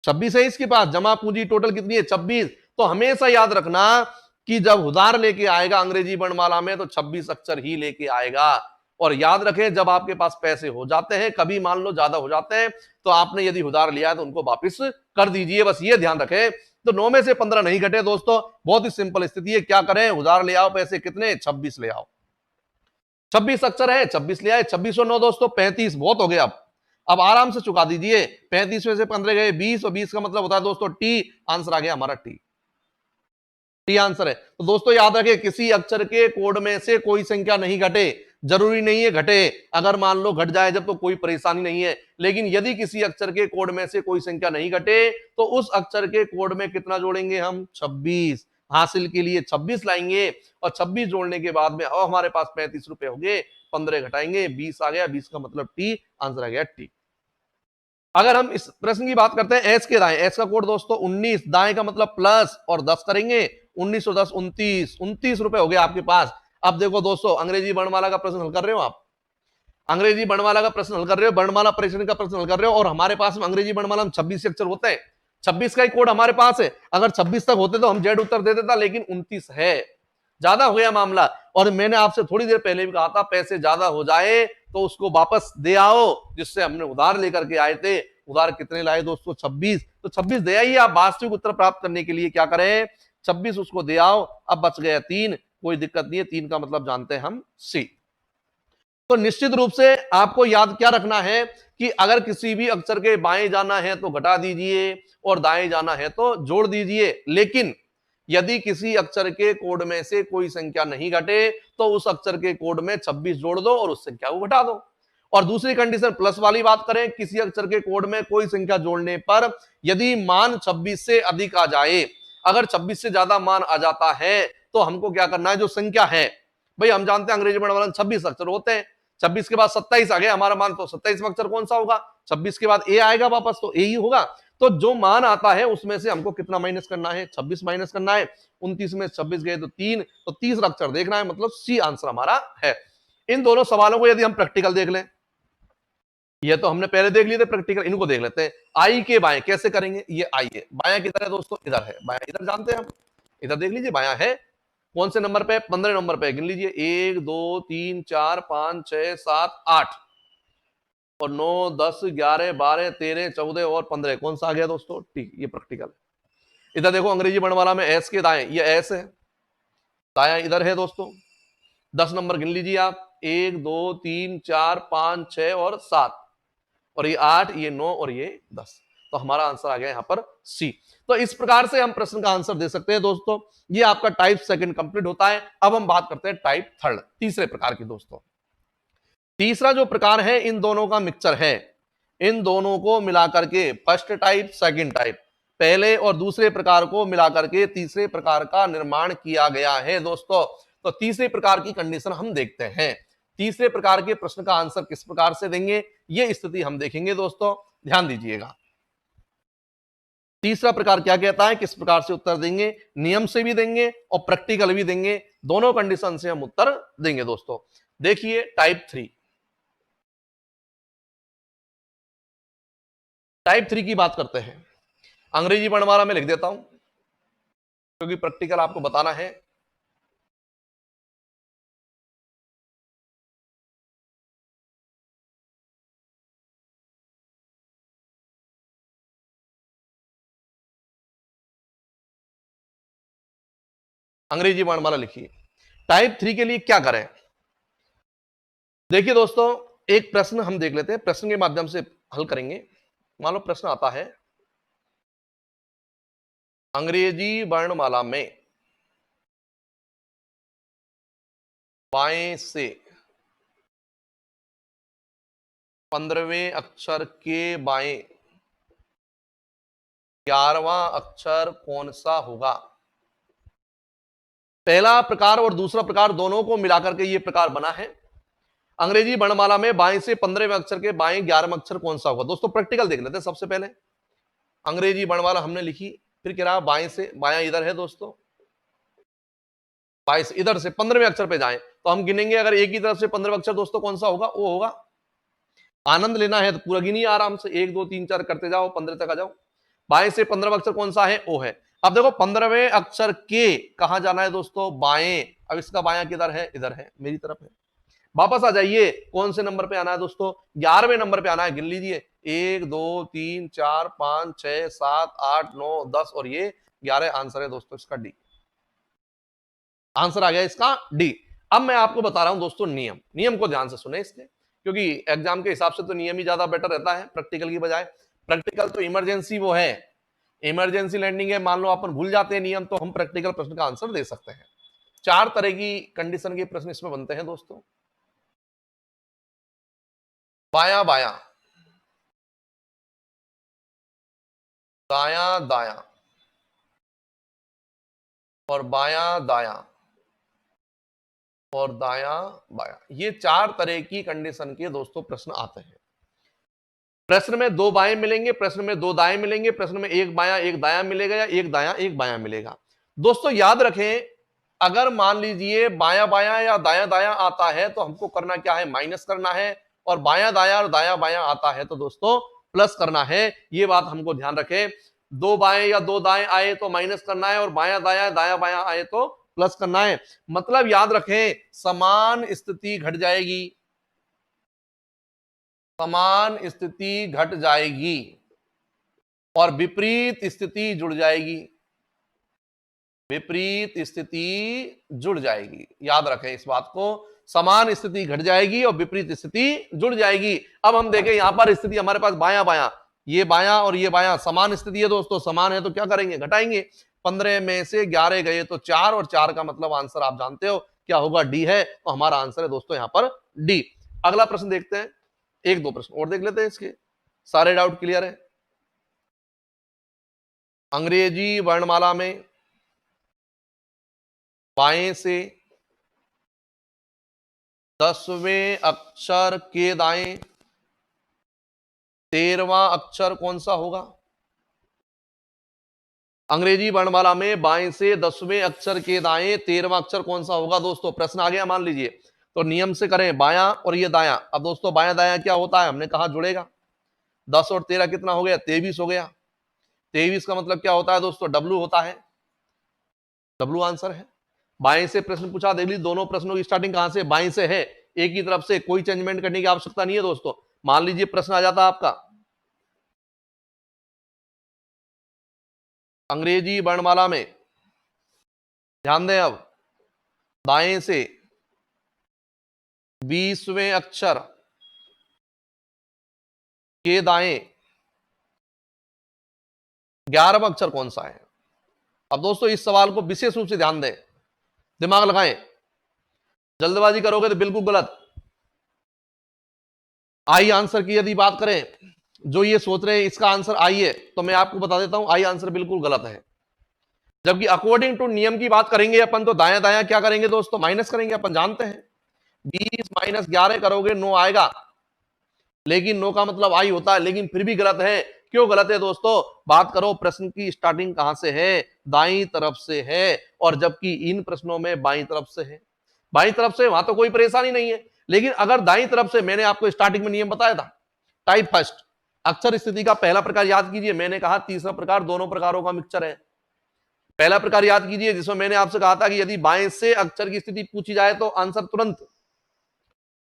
26 है इसके पास। जमा पूंजी टोटल कितनी है? 26। तो हमेशा याद रखना कि जब उधार लेके आएगा अंग्रेजी वर्णमाला में तो 26 अक्षर ही लेके आएगा। और याद रखें, जब आपके पास पैसे हो जाते हैं, कभी मान लो ज्यादा हो जाते हैं, तो आपने यदि उधार लिया है तो उनको वापिस कर दीजिए, बस ये ध्यान रखें। तो 9 में से 15 नहीं घटे दोस्तों, बहुत ही सिंपल स्थिति है। क्या करें? उधार ले आओ, पैसे कितने? 26 ले आओ। 26 अक्षर है, 26 ले आए। 26 और 9 दोस्तों 35, बहुत हो गया। अब आराम से चुका दीजिए। 35 में से 15 गए 20, और 20 का मतलब होता है दोस्तों टी। आंसर आ गया हमारा टी, टी आंसर है। तो दोस्तों याद रखें, किसी अक्षर के कोड में से कोई संख्या नहीं घटे। जरूरी नहीं है घटे, अगर मान लो घट जाए जब तो कोई परेशानी नहीं है, लेकिन यदि किसी अक्षर के कोड में से कोई संख्या नहीं घटे तो उस अक्षर के कोड में कितना जोड़ेंगे हम? 26। हासिल के लिए 26 लाएंगे और 26 जोड़ने के बाद में अब हमारे पास 35 रुपए हो गए, 15 घटाएंगे 20 आ गया, 20 का मतलब टी, आंसर आ गया टी। अगर हम इस प्रश्न की बात करते हैं एस के दाएं, एस का कोड दोस्तों 19, दाएं का मतलब प्लस और 10 करेंगे, 19 और 10 29, 29 रुपए हो गए आपके पास। अब देखो दोस्तों अंग्रेजी वर्णमाला का प्रश्न हल कर रहे हो आप, अंग्रेजी वर्णमाला का प्रश्न हल कर रहे हो, वर्णमाला परीक्षण का प्रश्न हल कर रहे हो, और हमारे पास में अंग्रेजी वर्णमाला में 26 अक्षर होते हैं, 26 का ही कोड हमारे पास है। अगर 26 तक होते तो हम जेड उत्तर दे देता, लेकिन 29 है, ज्यादा हो गया मामला। और मैंने आपसे थोड़ी देर पहले भी कहा था पैसे ज्यादा हो जाए तो उसको वापस दे आओ, जिससे हमने उधार लेकर के आए थे। उधार कितने लाए दोस्तों? 26, तो 26 दे आइए आप। वास्तविक उत्तर प्राप्त करने के लिए क्या करें? 26 उसको दे आओ। अब बच गया 3, कोई दिक्कत नहीं है, 3 का मतलब जानते हैं हम सी। तो निश्चित रूप से आपको याद क्या रखना है कि अगर किसी भी अक्षर के बाएं जाना है तो घटा दीजिए और दाएं जाना है तो जोड़ दीजिए, लेकिन यदि किसी अक्षर के कोड में से कोई संख्या नहीं घटे तो उस अक्षर के कोड में 26 जोड़ दो और उस संख्या को घटा दो। और दूसरी कंडीशन प्लस वाली बात करें, किसी अक्षर के कोड में कोई संख्या जोड़ने पर यदि मान 26 से अधिक आ जाए, अगर 26 से ज्यादा मान आ जाता है तो हमको क्या करना है? जो संख्या है, भाई हम जानते हैं अंग्रेजी वर्णमाला में 26 अक्षर होते हैं, 26 के बाद 27 आ गया हमारा मान, तो 27वां अक्षर कौन सा होगा? 26 के बाद ए आएगा वापस, तो ए ही होगा। तो जो मान आता है उसमें से हमको कितना माइनस करना है? 26 माइनस करना है। 29 में 26 गए तो 3, तो तीसरा अक्षर देखना है, मतलब सी आंसर हमारा है। इन दोनों सवालों को यदि हम प्रैक्टिकल देख लें, ये तो हमने पहले देख लिए थे, प्रैक्टिकल इनको देख लेते हैं। आई के बाएं कैसे करेंगे? ये आई है, बाया किधर है दोस्तों? इधर है, बाया इधर जानते हैं हम, इधर देख लीजिए बाया है। कौन से नंबर पे? 15 नंबर पे, गिन लीजिए 1 2 3 4 5 6 7 8 और 9 10 11 12 13 14 और 15, कौन सा आ गया दोस्तों? टी। ये प्रैक्टिकल। इधर देखो अंग्रेजी वर्णमाला में एस के दाएं, ये एस है, दाया इधर है दोस्तों। 10 नंबर गिन लीजिए आप, 1 2 3 4 5 6 और 7 और ये 8, ये 9 और ये 10, तो हमारा आंसर आ गया यहां पर सी। तो इस प्रकार से हम प्रश्न का आंसर दे सकते हैं दोस्तों। ये आपका टाइप सेकंड कंप्लीट होता है। अब हम बात करते हैं टाइप थर्ड, तीसरे प्रकार की दोस्तों। तीसरा जो प्रकार है इन दोनों का मिक्सचर है, इन दोनों को मिलाकर के फर्स्ट टाइप सेकंड टाइप, पहले और दूसरे प्रकार को मिलाकर के तीसरे प्रकार का निर्माण किया गया है दोस्तों। तो तीसरे प्रकार की कंडीशन हम देखते हैं। तीसरे प्रकार के प्रश्न का आंसर किस प्रकार से देंगे, ये स्थिति हम देखेंगे दोस्तों, ध्यान दीजिएगा। तीसरा प्रकार क्या कहता है, किस प्रकार से उत्तर देंगे? नियम से भी देंगे और प्रैक्टिकल भी देंगे, दोनों कंडीशन से हम उत्तर देंगे दोस्तों। देखिए टाइप थ्री, टाइप थ्री की बात करते हैं। अंग्रेजी वर्णमाला में लिख देता हूं क्योंकि प्रैक्टिकल आपको बताना है। अंग्रेजी वर्णमाला लिखिए। टाइप थ्री के लिए क्या करें? देखिए दोस्तों, एक प्रश्न हम देख लेते हैं, प्रश्न के माध्यम से हल करेंगे। मान लो प्रश्न आता है, अंग्रेजी वर्णमाला में बाएं से 15वें अक्षर के बाएं 11वां अक्षर कौन सा होगा? पहला प्रकार और दूसरा प्रकार दोनों को मिलाकर के ये प्रकार बना है। अंग्रेजी वर्णमाला में बाएं से 15वें अक्षर के बाएं 11वां अक्षर कौन सा होगा? दोस्तों प्रैक्टिकल देख लेते हैं सबसे पहले। अंग्रेजी वर्णमाला हमने लिखी, फिर क्या रहा? बाएं से, बाया इधर है दोस्तों, बाएं से इधर से 15वें अक्षर पे जाएं तो हम गिनेंगे, अगर एक ही तरफ से 15वां अक्षर दोस्तों कौन सा होगा? वो होगा। आनंद लेना है तो पूरा गिनिए आराम से, 1 2 3 4 करते जाओ, 15 तक आ जाओ। बाएं से 15वां अक्षर कौन सा है? ओ है। अब देखो 15वें अक्षर के कहां जाना है दोस्तों? बाएं। अब इसका बायां किधर है? इधर है, मेरी तरफ है। वापस आ जाइए, कौन से नंबर पे आना है दोस्तों? 11वें नंबर पे आना है, गिन लीजिए 1 2 3 4 5 6 7 8 9 10 और ये 11 आंसर है दोस्तों इसका डी। आंसर आ गया इसका डी। अब मैं आपको बता रहा हूं दोस्तों नियम, नियम को ध्यान से सुने इसके, क्योंकि एग्जाम के हिसाब से तो नियम ही ज्यादा बेटर रहता है प्रैक्टिकल की बजाय। प्रैक्टिकल तो इमरजेंसी वो है, इमरजेंसी लैंडिंग है, मान लो अपन भूल जाते हैं नियम तो हम प्रैक्टिकल प्रश्न का आंसर दे सकते हैं। 4 तरह की कंडीशन के प्रश्न इसमें बनते हैं दोस्तों। बाया बाया, दाया दाया, और बायां दायां और दायां बायां, ये 4 तरह की कंडीशन के दोस्तों प्रश्न आते हैं। प्रश्न में 2 बाएं मिलेंगे, प्रश्न में 2 दाएं मिलेंगे, प्रश्न में 1 बायां 1 दायां मिलेगा, या 1 दायां 1 बायां मिलेगा। दोस्तों याद रखें, अगर मान लीजिए बायां बायां या दायां दायां आता है तो हमको करना क्या है, माइनस करना है, और बायां दायां और दायां बायां आता है तो दोस्तों प्लस करना है। ये बात हमको ध्यान रखें, 2 बाएं या 2 दाएं आए तो माइनस करना है, और बायां दायां दायां बायां आए तो प्लस करना है। मतलब याद रखें, समान स्थिति घट जाएगी, समान स्थिति घट जाएगी और विपरीत स्थिति जुड़ जाएगी, विपरीत स्थिति जुड़ जाएगी। याद रखें इस बात को, समान स्थिति घट जाएगी और विपरीत स्थिति जुड़ जाएगी। अब हम देखें यहां पर स्थिति हमारे पास बायां बायां, ये बायां और ये बायां समान स्थिति है दोस्तों, समान है तो क्या करेंगे, घटाएंगे। 15 में से 11 गए तो 4, और 4 का मतलब आंसर आप जानते हो क्या होगा, डी है। तो हमारा आंसर है दोस्तों यहां पर डी। अगला प्रश्न देखते हैं, 1-2 प्रश्न और देख लेते हैं इसके, सारे डाउट क्लियर है। अंग्रेजी वर्णमाला में बाएं से 10वें अक्षर के दाएं 13वां अक्षर कौन सा होगा। अंग्रेजी वर्णमाला में बाएं से 10वें अक्षर के दाएं 13वां अक्षर कौन सा होगा। दोस्तों प्रश्न आ गया, मान लीजिए तो नियम से करें, बायां और ये दायां। अब दोस्तों बायां दायां क्या होता है, हमने कहा जुड़ेगा। 10 और 13 कितना हो गया, 23 हो गया। 23 का मतलब क्या होता है दोस्तों, डब्लू होता है, डब्लू आंसर है। बाएं से प्रश्न पूछा, देख लीजिए दोनों प्रश्नों की स्टार्टिंग कहां से, बाएं से है, एक ही तरफ से, कोई चेंजमेंट करने की आवश्यकता नहीं है दोस्तों। मान लीजिए प्रश्न आ जाता आपका, अंग्रेजी वर्णमाला में, ध्यान दें अब, दाएं से 20वें अक्षर के दाएं 11वां अक्षर कौन सा है। अब दोस्तों इस सवाल को विशेष रूप से ध्यान दें, दिमाग लगाएं, जल्दबाजी करोगे तो बिल्कुल गलत। आई आंसर की यदि बात करें, जो ये सोच रहे हैं इसका आंसर आई है, तो मैं आपको बता देता हूं आई आंसर बिल्कुल गलत है। जबकि अकॉर्डिंग टू नियम की बात करेंगे अपन तो दाया दाया क्या करेंगे दोस्तों, माइनस करेंगे, अपन जानते हैं 20 माइनस 11 करोगे 9 आएगा, लेकिन 9 का मतलब आई होता है, लेकिन फिर भी गलत है। क्यों गलत है दोस्तों, बात करो प्रश्न की स्टार्टिंग कहां से है, दाई तरफ से है, और जबकि इन प्रश्नों में बाई तरफ से है। बाई तरफ से वहां तो कोई परेशानी नहीं है, लेकिन अगर दाई तरफ से, मैंने आपको स्टार्टिंग में नियम बताया था, टाइप फर्स्ट, अक्षर स्थिति का पहला प्रकार याद कीजिए, मैंने कहा तीसरा प्रकार दोनों प्रकारों का मिक्सचर है। पहला प्रकार याद कीजिए जिसमें मैंने आपसे कहा था कि यदि बाएं से अक्षर की स्थिति पूछी जाए तो आंसर तुरंत,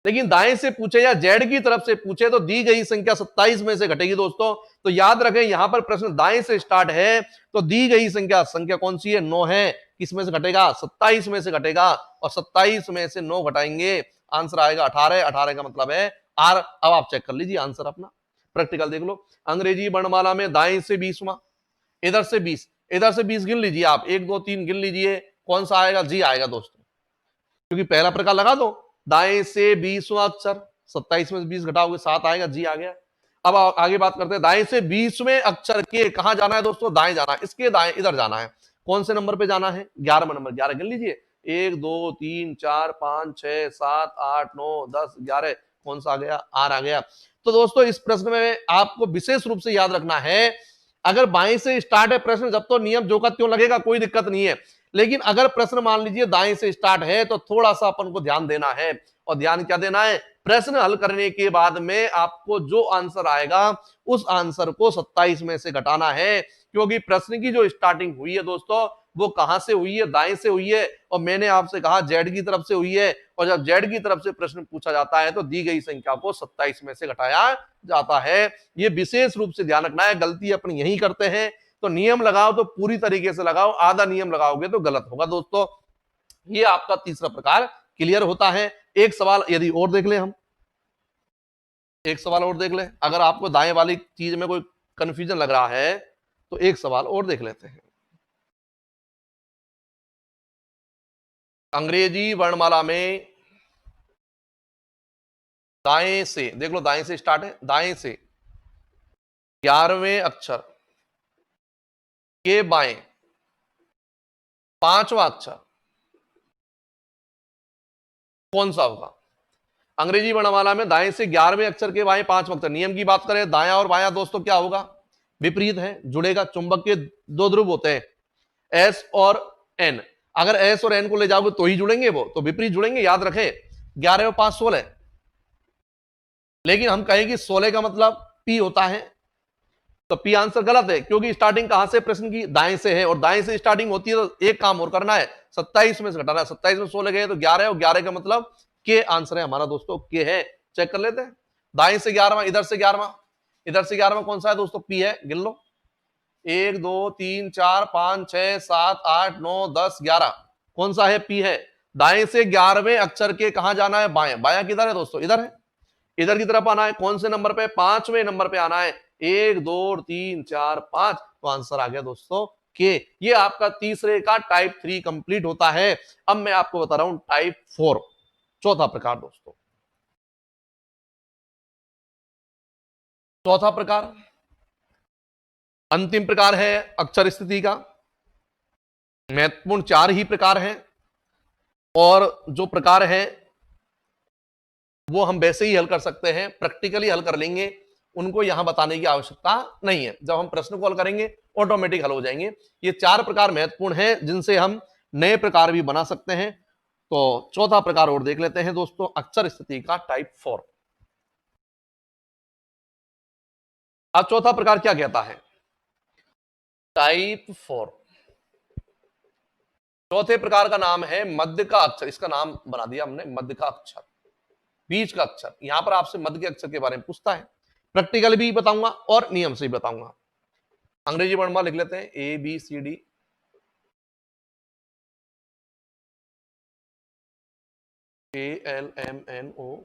लेकिन दाएं से पूछे या जेड की तरफ से पूछे तो दी गई संख्या 27 में से घटेगी दोस्तों। तो याद रखें यहां पर प्रश्न दाएं से स्टार्ट है, तो दी गई संख्या, संख्या कौन सी है, 9 है, किस में से घटेगा, 27 में से घटेगा, और 27 में से 9 घटाएंगे, आंसर आएगा 18। 18 का मतलब है आर। अब आप चेक कर लीजिए आंसर अपना, प्रैक्टिकल देख लो। अंग्रेजी वर्णमाला में दाएं से 20वां, इधर से 20, इधर से 20 गिन लीजिए आप, 1 2 3 गिन लीजिए, कौन सा आएगा, जी आएगा दोस्तों, क्योंकि पहला प्रकार लगा दो, दाएं से 20वां अक्षर, 27 में से 20 घटाओगे 7 आएगा, जी आ गया। अब आगे बात करते हैं, दाएं से 20वें अक्षर के कहां जाना है दोस्तों, दाएं जाना है, इसके दाएं इधर जाना है, कौन से नंबर पे जाना है, 11वां नंबर, 11 गिन लीजिए, 1 2 3 4 5 6 7 8 9 10 11, कौन सा आ गया, आर आ गया। तो दोस्तों इस प्रश्न में आपको विशेष रूप से याद रखना है, अगर बाएं से स्टार्ट है प्रश्न, जब तो नियम जो का त्यों लगेगा, कोई दिक्कत नहीं है, लेकिन अगर प्रश्न मान लीजिए दाएं से स्टार्ट है तो थोड़ा सा अपन को ध्यान देना है। और ध्यान क्या देना है, प्रश्न हल करने के बाद में आपको जो आंसर आएगा उस आंसर को 27 में से घटाना है, क्योंकि प्रश्न की जो स्टार्टिंग हुई है दोस्तों वो कहां से हुई है, दाएं से हुई है, और मैंने आपसे कहा जेड की तरफ से हुई है, और जब जेड की तरफ से प्रश्न पूछा जाता है तो दी गई संख्या को 27 में से घटाया जाता है। ये विशेष रूप से ध्यान रखना है, गलती अपन यही करते हैं। तो नियम लगाओ तो पूरी तरीके से लगाओ, आधा नियम लगाओगे तो गलत होगा दोस्तों। ये आपका तीसरा प्रकार क्लियर होता है। एक सवाल यदि और देख ले हम, एक सवाल और देख ले, अगर आपको दाएं वाली चीज में कोई कंफ्यूजन लग रहा है तो एक सवाल और देख लेते हैं। अंग्रेजी वर्णमाला में दाएं से, देख लो दाएं से स्टार्ट है, दाएं से 11वें अक्षर के बाएं पांचवा अक्षर कौन सा होगा? अंग्रेजी वर्णमाला में दाएं से 11वें अक्षर के बाएं 5 अक्षर। नियम की बात करें, दाया और बायां दोस्तों क्या होगा? विपरीत है, जुड़ेगा। चुंबक के दो ध्रुव होते हैं, एस और एन। अगर एस और एन को ले जाओगे तो ही जुड़ेंगे, वो तो विपरीत जुड़ेंगे, याद रखें। 11 और 5 16। लेकिन हम कहें कि 16 का मतलब पी होता है, तो पी आंसर गलत है, क्योंकि स्टार्टिंग कहां से प्रश्न की? दाएं से है, और दाएं से स्टार्टिंग होती है तो एक काम और करना है, 27 में से घटाना है। 27 में 16 गए तो 11, और 11 का मतलब के आंसर है हमारा दोस्तों, के है। चेक कर लेते हैं। दाएं से 11वां, इधर से 11वां, इधर से 11वां कौन सा है दोस्तों? पी है, गिन लो। 1 2 3 4 5 6 7 8 9 10 11, कौन सा है? पी है। दाएं से 11वें अक्षर के कहां जाना है? बाएं। बायां किधर है दोस्तों? इधर है, इधर की तरफ आना है। कौन से नंबर पे? 5वें नंबर पे आना है। 1 2 3 4 5, तो आंसर आ गया दोस्तों के। ये आपका तीसरे का टाइप 3 कंप्लीट होता है। अब मैं आपको बता रहा हूं टाइप 4, चौथा प्रकार दोस्तों। चौथा प्रकार अंतिम प्रकार है अक्षर स्थिति का। महत्वपूर्ण 4 ही प्रकार हैं, और जो प्रकार है वो हम वैसे ही हल कर सकते हैं, प्रैक्टिकली हल कर लेंगे। उनको यहां बताने की आवश्यकता नहीं है, जब हम प्रश्न को हल करेंगे ऑटोमेटिक हल हो जाएंगे। ये 4 प्रकार महत्वपूर्ण हैं, जिनसे हम नए प्रकार भी बना सकते हैं। तो चौथा प्रकार और देख लेते हैं दोस्तों, अक्षर स्थिति का टाइप 4। अब चौथा प्रकार क्या कहता है? टाइप 4, चौथे प्रकार का नाम है मध्य का अक्षर। इसका नाम बना दिया हमने मध्य का अक्षर, बीच का अक्षर। यहां पर आपसे मध्य के अक्षर के बारे में पूछता है, प्रैक्टिकल भी बताऊंगा और नियम से भी बताऊंगा। अंग्रेजी वर्णमाला लिख लेते हैं, A B C D, A L M N O,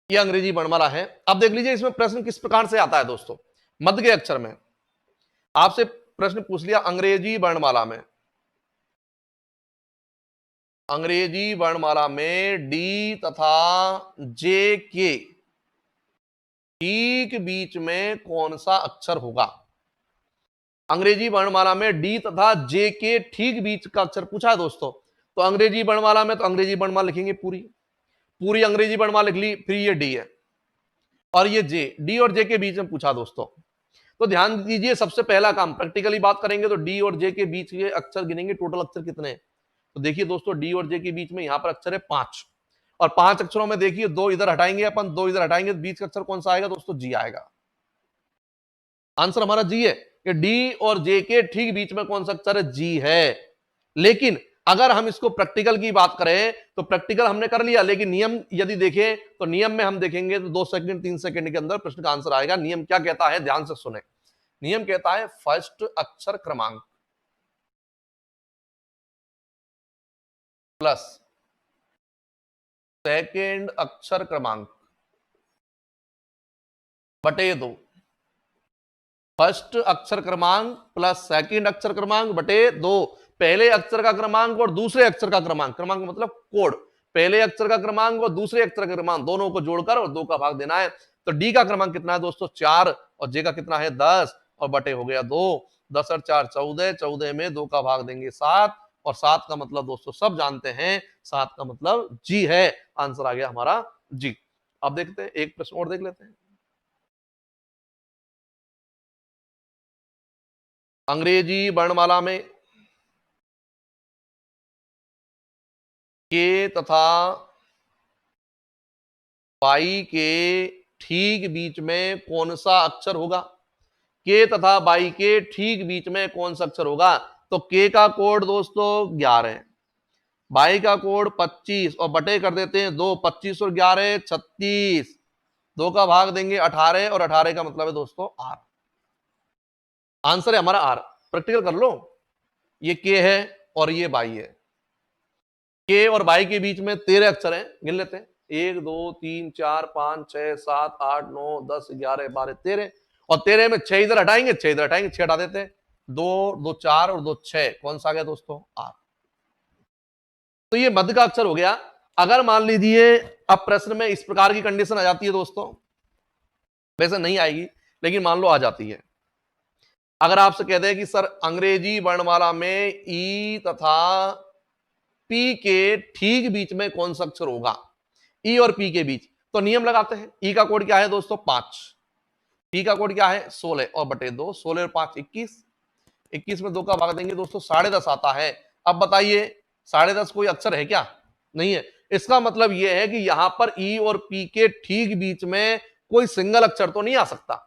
ये अंग्रेजी वर्णमाला है। अब देख लीजिए इसमें प्रश्न किस प्रकार से आता है दोस्तों। मध्य के अक्षर में आपसे प्रश्न पूछ लिया अंग्रेजी वर्णमाला में, अंग्रेजी वर्णमाला में डी तथा जे के ठीक बीच में कौन सा अक्षर होगा? अंग्रेजी वर्णमाला में डी तथा जे के ठीक बीच का अक्षर पूछा है दोस्तों। तो अंग्रेजी वर्णमाला में तो अंग्रेजी वर्णमाला लिखेंगे, पूरी पूरी अंग्रेजी वर्णमाला लिख ली, फिर ये डी है और ये जे, डी और जे के बीच में पूछा दोस्तों। तो ध्यान दीजिए, सबसे पहला काम प्रैक्टिकली बात करेंगे तो डी और जे के बीच के अक्षर गिनेंगे, टोटल अक्षर कितने हैं। तो देखिए दोस्तों, डी और जे के बीच में यहां पर अक्षर है 5, और 5 अक्षरों में देखिए 2 इधर हटाएंगे अपन, 2 इधर हटाएंगे, तो बीच का अक्षर कौन सा आएगा दोस्तों? जी आएगा। आंसर हमारा जी है कि डी और जे के ठीक बीच में कौन सा अक्षर है? जी है। लेकिन अगर हम इसको प्रैक्टिकल की बात करें तो प्रैक्टिकल हमने कर लिया, लेकिन नियम यदि देखें तो नियम में हम देखेंगे तो 2 सेकंड 3 सेकंड के अंदर प्रश्न का आंसर आएगा। नियम क्या कहता है, ध्यान से सुने। नियम कहता है फर्स्ट अक्षर क्रमांक प्लस सेकेंड अक्षर क्रमांक बटे 2। फर्स्ट अक्षर क्रमांक प्लस सेकंड अक्षर क्रमांक बटे 2। पहले अक्षर का क्रमांक और दूसरे अक्षर का क्रमांक, क्रमांक मतलब कोड, पहले अक्षर का क्रमांक और दूसरे अक्षर का क्रमांक दोनों को जोड़कर और 2 का भाग देना है। तो डी का क्रमांक कितना है दोस्तों? 4, और जे का कितना है? 10, और बटे हो गया 2। 10 और 4 14, 14 में 2 का भाग देंगे 7, और 7 का मतलब दोस्तों सब जानते हैं, 7 का मतलब जी है। आंसर आ गया हमारा जी। अब देखते हैं, एक प्रश्न और देख लेते हैं। अंग्रेजी वर्णमाला में के तथा बाई के ठीक बीच में कौन सा अक्षर होगा? के तथा बाई के ठीक बीच में कौन सा अक्षर होगा? तो के का कोड दोस्तों 11, बाई का कोड 25, और बटे कर देते हैं 2, 25 और 11 36, 2 का भाग देंगे 18, और 18 का मतलब है दोस्तों आर। आंसर है हमारा आर। प्रैक्टिकल कर लो, ये के है और ये बाई है। के और बाई के बीच में 13 अक्षर हैं, गिन लेते हैं। 1 2 3 4 5 6 7 8 9 10 11 12 13, और 13 में 6 इधर हटाएंगे, 6 इधर हटाएंगे, 6 हटा देते हैं। 2 2 4 और 2 6, कौन सा आ गया दोस्तों? आर। तो ये मध्य का अक्षर हो गया। अगर मान लीजिए अब प्रश्न में इस प्रकार की कंडीशन आ जाती है दोस्तों, वैसे नहीं आएगी, लेकिन मान लो आ जाती है। अगर आपसे कहते हैं कि सर अंग्रेजी वर्णमाला में ई तथा पी के ठीक बीच में कौन सा अक्षर होगा, ई और पी के बीच, तो नियम लगाते हैं। ई का कोड क्या है दोस्तों 5, पी का कोड क्या है 16 और बटे 2, 16 और 5 21, 21 में 2 का भाग देंगे दोस्तों 10.5 आता है। अब बताइए 10.5 कोई अक्षर है क्या? नहीं है। इसका मतलब यह है कि यहां पर ई और पी के ठीक बीच में कोई सिंगल अक्षर तो नहीं आ सकता,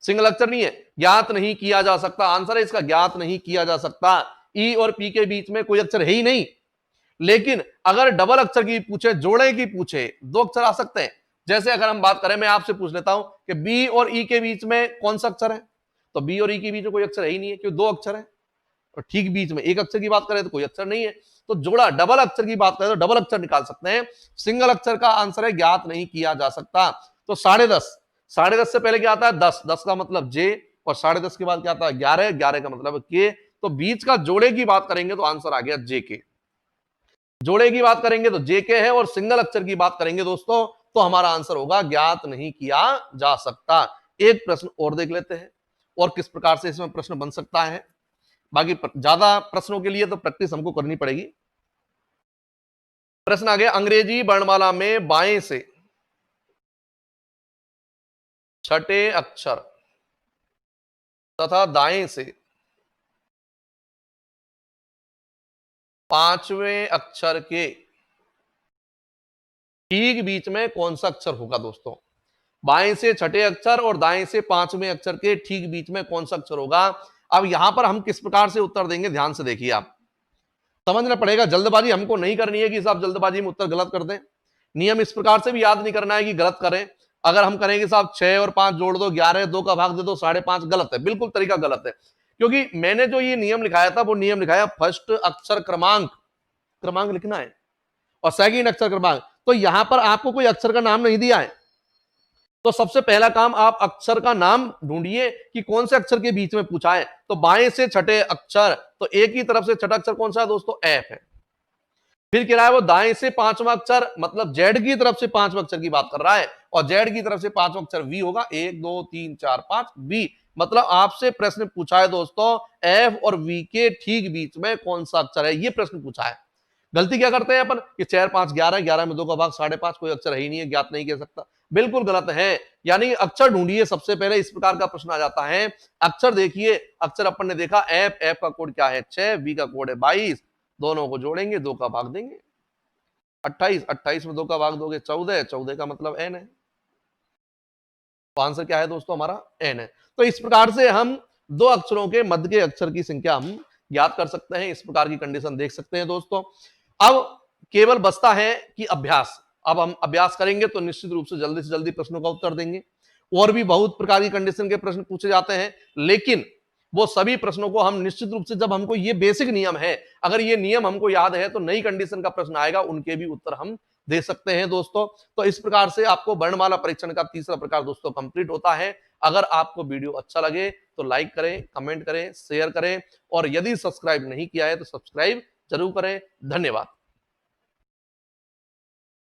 सिंगल अक्षर नहीं है, ज्ञात नहीं किया जा सकता। आंसर है इसका ज्ञात नहीं किया जा सकता। ई और पी के बीच में कोई अक्षर है ही नहीं। लेकिन अगर डबल अक्षर की पूछे, जोड़े की पूछे, 2 अक्षर आ सकते हैं। जैसे अगर हम बात करें, मैं आपसे पूछ लेता हूं कि बी और ई के बीच में कौन सा अक्षर है, तो बी और ई के बीच में कोई अक्षर है ही नहीं है, क्योंकि 2 अक्षर है। और ठीक बीच में एक अक्षर की बात करें तो कोई अक्षर नहीं है। तो जोड़ा डबल अक्षर की बात करें तो डबल अक्षर निकाल सकते हैं। सिंगल अक्षर का आंसर है ज्ञात नहीं किया जा सकता। तो 10.5, 10.5 से पहले क्या आता है 10, 10 का मतलब जे, और 10.5 के बाद क्या आता है 11, 11 का मतलब के। तो बीच का जोड़े की बात करेंगे तो आंसर आ गया जे के। जोड़े की बात करेंगे तो जे के है, और सिंगल अक्षर की बात करेंगे दोस्तों तो हमारा आंसर होगा ज्ञात नहीं किया जा सकता। एक प्रश्न और देख लेते हैं और किस प्रकार से इसमें प्रश्न बन सकता है। बाकी ज्यादा प्रश्नों के लिए तो प्रैक्टिस हमको करनी पड़ेगी। प्रश्न आ गया, अंग्रेजी वर्णमाला में बाएं से छठे अक्षर तथा दाएं से पांचवें अक्षर के ठीक बीच में कौन सा अक्षर होगा दोस्तों? बाएं से छठे अक्षर और दाएं से पांचवें अक्षर के ठीक बीच में कौन सा अक्षर होगा? अब यहां पर हम किस प्रकार से उत्तर देंगे, ध्यान से देखिए, आप समझना पड़ेगा। जल्दबाजी हमको नहीं करनी है कि साहब जल्दबाजी में उत्तर गलत कर दें। नियम इस प्रकार से भी याद नहीं करना है कि गलत करें। अगर हम करेंगे साहब 6 और 5 जोड़ दो 11, 2 का भाग दे दो 5.5, गलत है, बिल्कुल तरीका गलत है। क्योंकि मैंने जो ये नियम लिखाया था वो नियम लिखाया फर्स्ट अक्षर क्रमांक, क्रमांक लिखना है, और सेकंड अक्षर क्रमांक। तो यहां पर आपको कोई अक्षर का नाम नहीं दिया है, तो सबसे पहला काम आप अक्षर का नाम ढूंढिए कि कौन से अक्षर के बीच में पूछा है। तो बाएं से छठे अक्षर, तो एक ही तरफ से छठा अक्षर कौन सा है दोस्तों? एफ है। फिर कह रहा है वो दाएं से पांचवा अक्षर, मतलब जेड की तरफ से पांचवा अक्षर की बात कर रहा है, और जेड की तरफ से पांचवा अक्षर वी होगा। 1 2 3 4 5 बी। मतलब आपसे प्रश्न पूछा है दोस्तों एफ और वी के ठीक बीच में कौन सा अक्षर है, ये प्रश्न पूछा है। गलती क्या करते हैं अपन कि 4 5 11, 11 में 2 का भाग 5.5, कोई अक्षर है ही नहीं है, ज्ञात नहीं कह सकता। बिल्कुल गलत है। यानी अक्षर ढूंढिए, सबसे पहले इस प्रकार का प्रश्न आ जाता है। अक्षर देखिए, अक्षर अपन ने देखा एफ, एफ का कोड क्या है 6, बी का कोड है 22, दोनों को जोड़ेंगे 2 का भाग देंगे 28, 28 में 2 का भाग दोगे 14, 14 का मतलब एन है। तो आंसर क्या है दोस्तों? हमारा एन है। तो इस प्रकार से हम 2 अक्षरों के मध्य के अक्षर की संख्या हम ज्ञात कर सकते हैं। इस प्रकार की कंडीशन देख सकते हैं दोस्तों। अब केवल बचता है कि अभ्यास। अब हम अभ्यास करेंगे तो निश्चित रूप से जल्दी प्रश्नों का उत्तर देंगे। और भी बहुत प्रकार की कंडीशन के प्रश्न पूछे जाते हैं, लेकिन वो सभी प्रश्नों को हम निश्चित रूप से, जब हमको ये बेसिक नियम है, अगर ये नियम हमको याद है तो नई कंडीशन का प्रश्न आएगा, उनके भी उत्तर हम दे सकते हैं दोस्तों। तो इस प्रकार से आपको वर्णमाला परीक्षण का तीसरा प्रकार दोस्तों कंप्लीट होता है। अगर आपको वीडियो अच्छा लगे तो लाइक करें, कमेंट करें, शेयर करें, और यदि सब्सक्राइब नहीं किया है तो सब्सक्राइब जरूर करें। धन्यवाद।